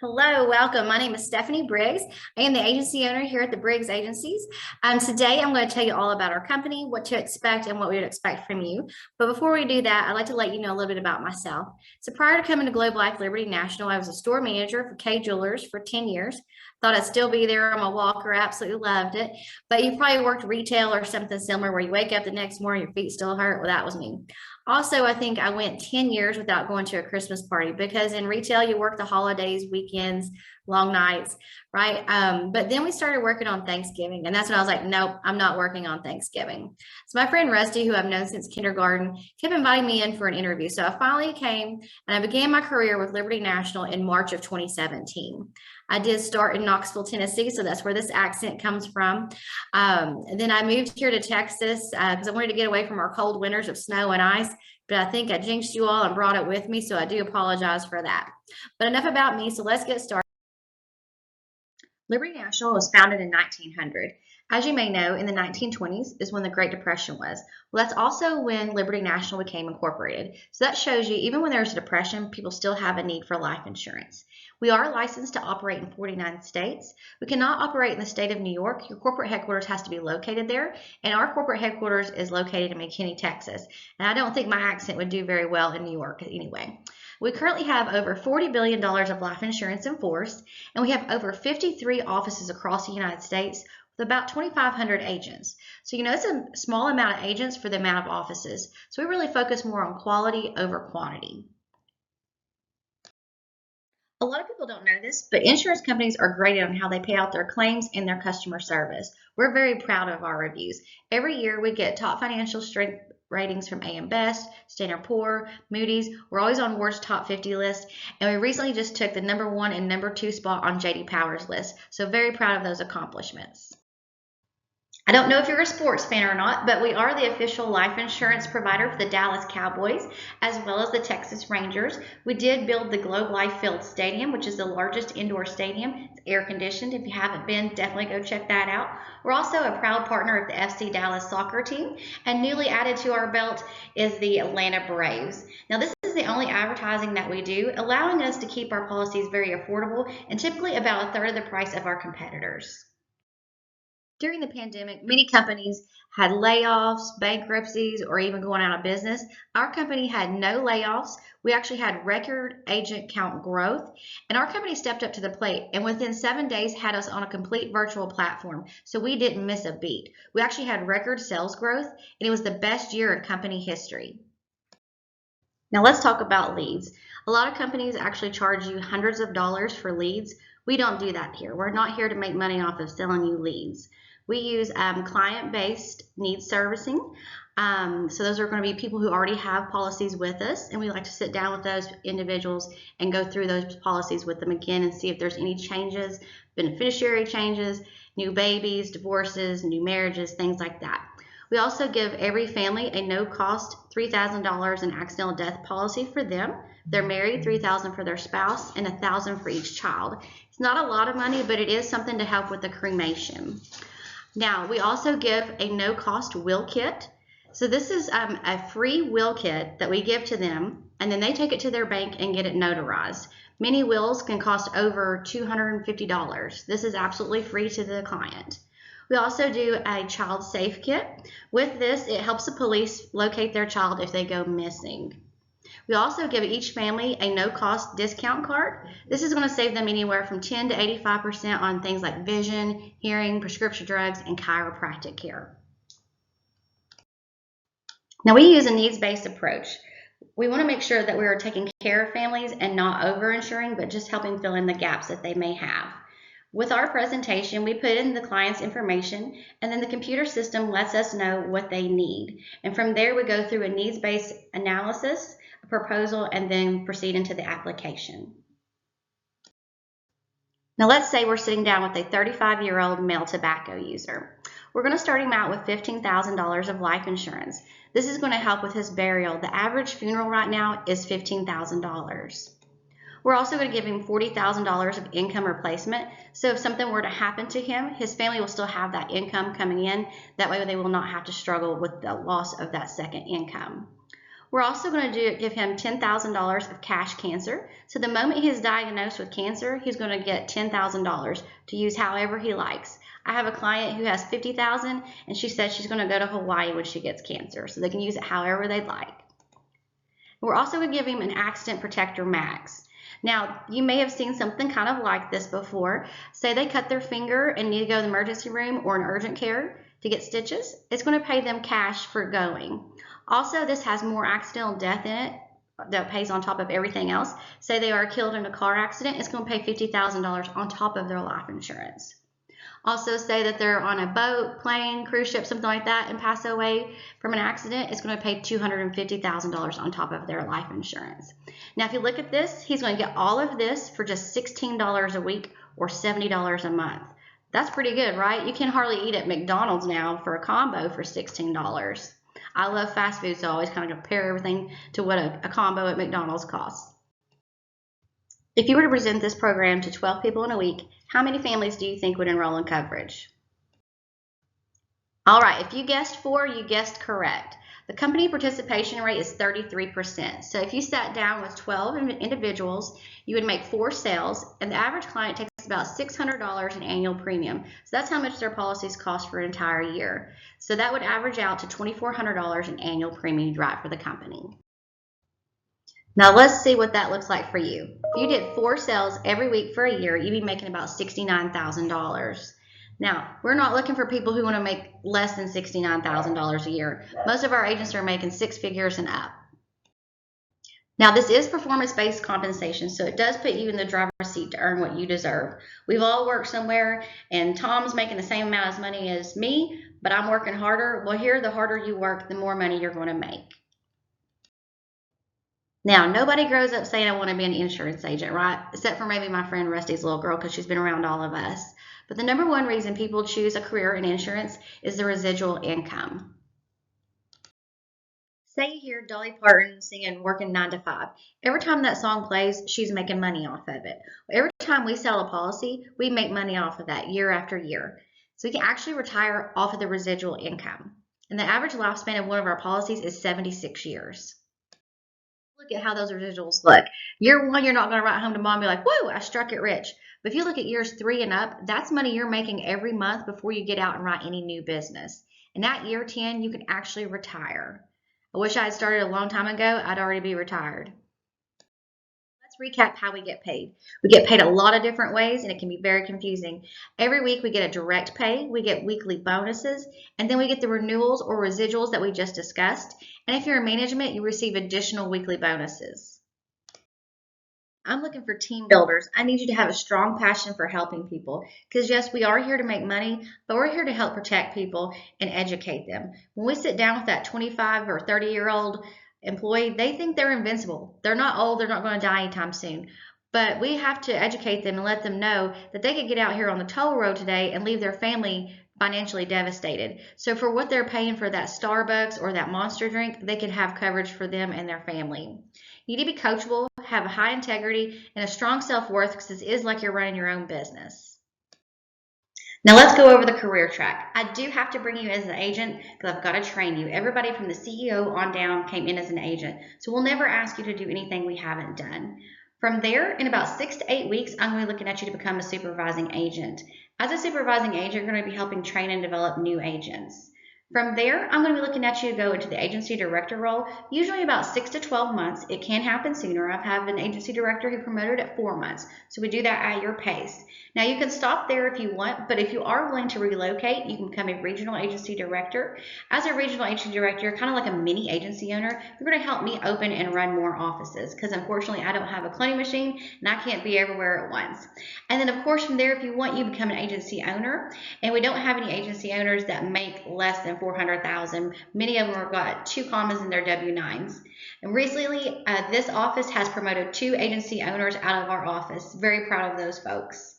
Hello, welcome. My name is Stephanie Briggs. I am the agency owner here at the Briggs Agencies. Today, I'm going to tell you all about our company, what to expect, and what we would expect from you. But before we do that, I'd like to let you know a little bit about myself. So prior to coming to Globe Life Liberty National, I was a store manager for K Jewelers for 10 years. Thought I'd still be there on my walker. Absolutely loved it. But you probably worked retail or something similar where you wake up the next morning, your feet still hurt. Well, that was me. Also, I think I went 10 years without going to a Christmas party because in retail, you work the holidays, weekends, long nights, right? But then we started working on Thanksgiving, and that's when I was like, nope, I'm not working on Thanksgiving. So my friend Rusty, who I've known since kindergarten, kept inviting me in for an interview. So I finally came and I began my career with Liberty National in March of 2017. I did start in Knoxville, Tennessee, so that's where this accent comes from. Then I moved here to Texas because I wanted to get away from our cold winters of snow and ice, but I think I jinxed you all and brought it with me, so I do apologize for that. But enough about me, so let's get started. Liberty National was founded in 1900. As you may know, in the 1920s is when the Great Depression was. Well, that's also when Liberty National became incorporated. So that shows you, even when there's a depression, people still have a need for life insurance. We are licensed to operate in 49 states. We cannot operate in the state of New York. Your corporate headquarters has to be located there, and our corporate headquarters is located in McKinney, Texas. And I don't think my accent would do very well in New York anyway. We currently have over $40 billion of life insurance in force, and we have over 53 offices across the United States with about 2,500 agents. So, it's a small amount of agents for the amount of offices. So we really focus more on quality over quantity. A lot of people don't know this, but insurance companies are graded on how they pay out their claims and their customer service. We're very proud of our reviews. Every year we get top financial strength ratings from AM Best, Standard & Poor, Moody's. We're always on Ward's top 50 list, and we recently just took the #1 and #2 spot on JD Power's list. So very proud of those accomplishments. I don't know if you're a sports fan or not, but we are the official life insurance provider for the Dallas Cowboys as well as the Texas Rangers. We did build the Globe Life Field Stadium, which is the largest indoor stadium. It's air conditioned. If you haven't been, definitely go check that out. We're also a proud partner of the FC Dallas soccer team, and newly added to our belt is the Atlanta Braves. Now, this is the only advertising that we do, allowing us to keep our policies very affordable and typically about a third of the price of our competitors. During the pandemic, many companies had layoffs, bankruptcies, or even going out of business. Our company had no layoffs. We actually had record agent count growth, and our company stepped up to the plate and within 7 days had us on a complete virtual platform. So we didn't miss a beat. We actually had record sales growth, and it was the best year in company history. Now let's talk about leads. A lot of companies actually charge you hundreds of dollars for leads. We don't do that here. We're not here to make money off of selling you leads. We use client-based needs servicing. So those are going to be people who already have policies with us, and we like to sit down with those individuals and go through those policies with them again and see if there's any changes, beneficiary changes, new babies, divorces, new marriages, things like that. We also give every family a no-cost $3,000 in accidental death policy for them. They're married, $3,000 for their spouse, and $1,000 for each child. It's not a lot of money, but it is something to help with the cremation. Now, we also give a no-cost will kit. So this is a free will kit that we give to them, and then they take it to their bank and get it notarized. Many wills can cost over $250. This is absolutely free to the client. We also do a child safe kit. With this, it helps the police locate their child if they go missing. We also give each family a no-cost discount card. This is going to save them anywhere from 10 to 85% on things like vision, hearing, prescription drugs, and chiropractic care. Now, we use a needs-based approach. We want to make sure that we are taking care of families and not over-insuring, but just helping fill in the gaps that they may have. With our presentation, we put in the client's information, and then the computer system lets us know what they need. And from there, we go through a needs-based analysis, a proposal, and then proceed into the application. Now, let's say we're sitting down with a 35-year-old male tobacco user. We're going to start him out with $15,000 of life insurance. This is going to help with his burial. The average funeral right now is $15,000. We're also going to give him $40,000 of income replacement. So if something were to happen to him, his family will still have that income coming in. That way they will not have to struggle with the loss of that second income. We're also going to give him $10,000 of cash cancer. So the moment he's diagnosed with cancer, he's going to get $10,000 to use however he likes. I have a client who has $50,000 and she says she's going to go to Hawaii when she gets cancer, so they can use it however they'd like. We're also going to give him an accident protector max. Now, you may have seen something kind of like this before. Say they cut their finger and need to go to the emergency room or an urgent care to get stitches. It's going to pay them cash for going. Also, this has more accidental death in it that pays on top of everything else. Say they are killed in a car accident, it's going to pay $50,000 on top of their life insurance. Also, say that they're on a boat, plane, cruise ship, something like that, and pass away from an accident, it's going to pay $250,000 on top of their life insurance. Now, if you look at this, he's going to get all of this for just $16 a week or $70 a month. That's pretty good, right? You can hardly eat at McDonald's now for a combo for $16. I love fast food, so I always kind of compare everything to what a combo at McDonald's costs. If you were to present this program to 12 people in a week, how many families do you think would enroll in coverage? All right, if you guessed 4, you guessed correct. The company participation rate is 33%. So if you sat down with 12 individuals, you would make 4 sales, and the average client takes about $600 in annual premium. So that's how much their policies cost for an entire year. So that would average out to $2,400 in annual premium you write for the company. Now let's see what that looks like for you. If you did 4 sales every week for a year, you'd be making about $69,000. Now, we're not looking for people who want to make less than $69,000 a year. Most of our agents are making 6 figures and up. Now, this is performance-based compensation, so it does put you in the driver's seat to earn what you deserve. We've all worked somewhere, and Tom's making the same amount of money as me, but I'm working harder. Well, here, the harder you work, the more money you're going to make. Now, nobody grows up saying I want to be an insurance agent, right? Except for maybe my friend Rusty's little girl, because she's been around all of us. But the number one reason people choose a career in insurance is the residual income. Say you hear Dolly Parton singing Working 9 to 5. Every time that song plays, she's making money off of it. Every time we sell a policy, we make money off of that year after year. So we can actually retire off of the residual income. And the average lifespan of one of our policies is 76 years. Look at how those residuals look. Year 1, you're not going to write home to mom and be like, whoa, I struck it rich. But if you look at years 3 and up, that's money you're making every month before you get out and write any new business. And at year 10, you can actually retire. I wish I had started a long time ago. I'd already be retired. Let's recap how we get paid. We get paid a lot of different ways, and it can be very confusing. Every week we get a direct pay, we get weekly bonuses, and then we get the renewals or residuals that we just discussed. And if you're in management, you receive additional weekly bonuses. I'm looking for team builders. I need you to have a strong passion for helping people, because yes, we are here to make money, but we're here to help protect people and educate them. When we sit down with that 25 or 30-year-old employee, they think they're invincible. They're not old, they're not going to die anytime soon. But we have to educate them and let them know that they could get out here on the toll road today and leave their family financially devastated. So for what they're paying for that Starbucks or that Monster drink, they could have coverage for them and their family. You need to be coachable, have a high integrity, and a strong self-worth, because this is like you're running your own business. Now let's go over the career track. I do have to bring you as an agent because I've got to train you. Everybody from the CEO on down came in as an agent. So we'll never ask you to do anything we haven't done. From there, in about 6 to 8 weeks, I'm going to be looking at you to become a supervising agent. As a supervising agent, you're going to be helping train and develop new agents. From there, I'm going to be looking at you to go into the agency director role, usually about 6 to 12 months. It can happen sooner. I've had an agency director who promoted at 4 months. So we do that at your pace. Now you can stop there if you want, but if you are willing to relocate, you can become a regional agency director. As a regional agency director, you're kind of like a mini agency owner. You're going to help me open and run more offices, because unfortunately I don't have a cloning machine and I can't be everywhere at once. And then of course from there, if you want, you become an agency owner. And we don't have any agency owners that make less than $400,000. Many of them have got 2 commas in their W-9s. And recently, this office has promoted 2 agency owners out of our office. Very proud of those folks.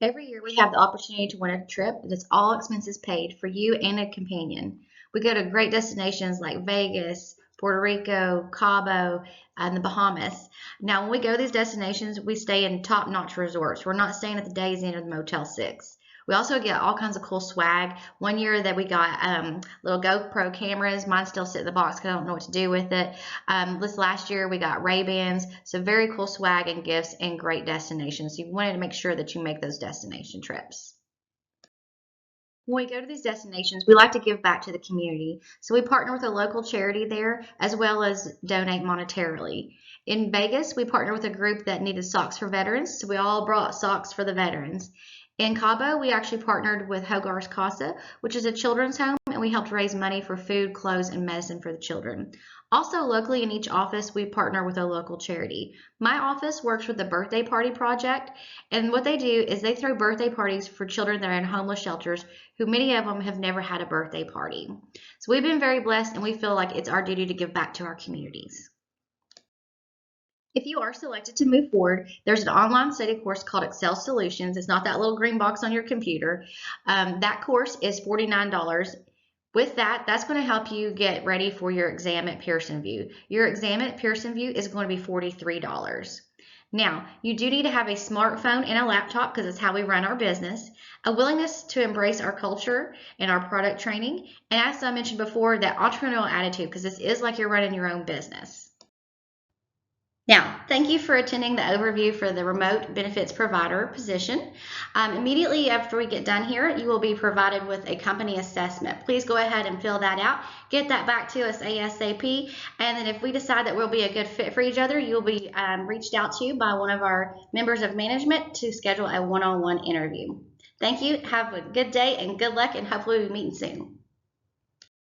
Every year we have the opportunity to win a trip that's all expenses paid for you and a companion. We go to great destinations like Vegas, Puerto Rico, Cabo, and the Bahamas. Now, when we go to these destinations, we stay in top-notch resorts. We're not staying at the Days Inn or the Motel 6. We also get all kinds of cool swag. One year that we got little GoPro cameras. Mine still sit in the box because I don't know what to do with it. This last year we got Ray-Bans. So very cool swag and gifts and great destinations. So you wanted to make sure that you make those destination trips. When we go to these destinations, we like to give back to the community. So we partner with a local charity there as well as donate monetarily. In Vegas, we partner with a group that needed socks for veterans. So we all brought socks for the veterans. In Cabo, we actually partnered with Hogarth's Casa, which is a children's home, and we helped raise money for food, clothes, and medicine for the children. Also, locally in each office, we partner with a local charity. My office works with the Birthday Party Project, and what they do is they throw birthday parties for children that are in homeless shelters who many of them have never had a birthday party. So we've been very blessed and we feel like it's our duty to give back to our communities. If you are selected to move forward, there's an online study course called Excel Solutions. It's not that little green box on your computer. That course is $49. With that, that's going to help you get ready for your exam at Pearson VUE. Your exam at Pearson VUE is going to be $43. Now, you do need to have a smartphone and a laptop because it's how we run our business, a willingness to embrace our culture and our product training, and as I mentioned before, that entrepreneurial attitude because this is like you're running your own business. Now, thank you for attending the overview for the remote benefits provider position. Immediately after we get done here, you will be provided with a company assessment. Please go ahead and fill that out. Get that back to us ASAP. And then if we decide that we'll be a good fit for each other, you'll be reached out to by one of our members of management to schedule a one-on-one interview. Thank you. Have a good day and good luck, and hopefully we'll be meeting soon.